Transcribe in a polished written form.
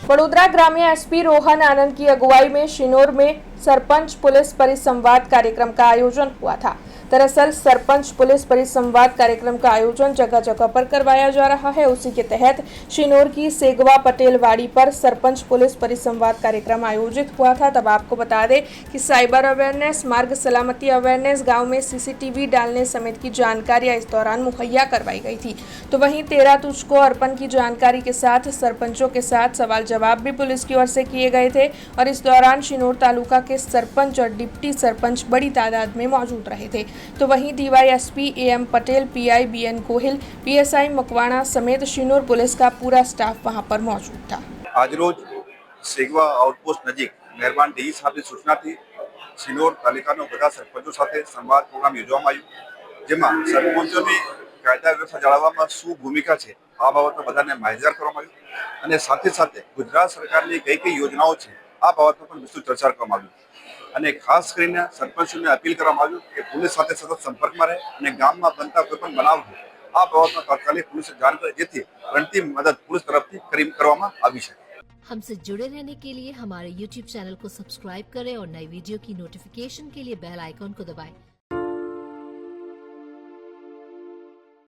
वडोदरा ग्रामीण एसपी रोहन आनंद की अगुवाई में शिनोर में सरपंच पुलिस परिसंवाद कार्यक्रम का आयोजन हुआ था। दरअसल सरपंच पुलिस परिसंवाद कार्यक्रम का आयोजन जगह जगह पर करवाया जा रहा है। उसी के तहत शिनोर की सेगवा पटेलवाड़ी पर सरपंच पुलिस परिसंवाद कार्यक्रम आयोजित हुआ था। तब आपको बता दें कि साइबर अवेयरनेस, मार्ग सलामती अवेयरनेस, गांव में सीसीटीवी डालने समेत की जानकारियां इस दौरान मुहैया करवाई गई थी। तो वहीं 13 तुझको अर्पण की जानकारी के साथ सरपंचों के साथ सवाल जवाब भी पुलिस की ओर से किए गए थे और इस दौरान शिनोर तालुका के सरपंच और डिप्टी सरपंच बड़ी तादाद में मौजूद रहे थे। तो वहीं DYSP M Patel, PI BN Gohil, PSI Makwana समेत शिनोर पुलिस का पूरा स्टाफ वहां पर मौजूद था। आज रोज सेगवा आउटपोस्ट नजीक મહેરબાન ડીઈ સાહેબની સૂચનાથી શિનોર તાલુકાના બધા સરપંચો સાથે સંવાદ પ્રોગ્રામ યોજવામાં આવ્યો, જેમાં સરપંચોની કાયદા વ્યવસ્થા જાળવવામાં શું ભૂમિકા છે આ બાબતમાં બધાને માહિતગાર કરવામાં આવ્યું અને સાથે સાથે ગુજરાત સરકારની કઈ યોજનાઓ છે આ બાબતમાં પણ વિસ્તૃત ચર્ચા કરવામાં આવી અને ખાસ કરીને સરપંચોને અપીલ કરવામાં આવ્યું કે પોલીસ સાથે સતત સંપર્કમાં રહે અને ગામમાં બનતા કોઈ પણ બનાવ હોય આ બાબતમાં તાત્કાલિક પોલીસને જાણ કરે, જેથી અંતિમ મદદ પોલીસ તરફથી કરવામાં આવી શકે। हमसे जुड़े रहने के लिए हमारे YouTube चैनल को सब्सक्राइब करें और नई वीडियो की नोटिफिकेशन के लिए बेल आइकॉन को दबाएं।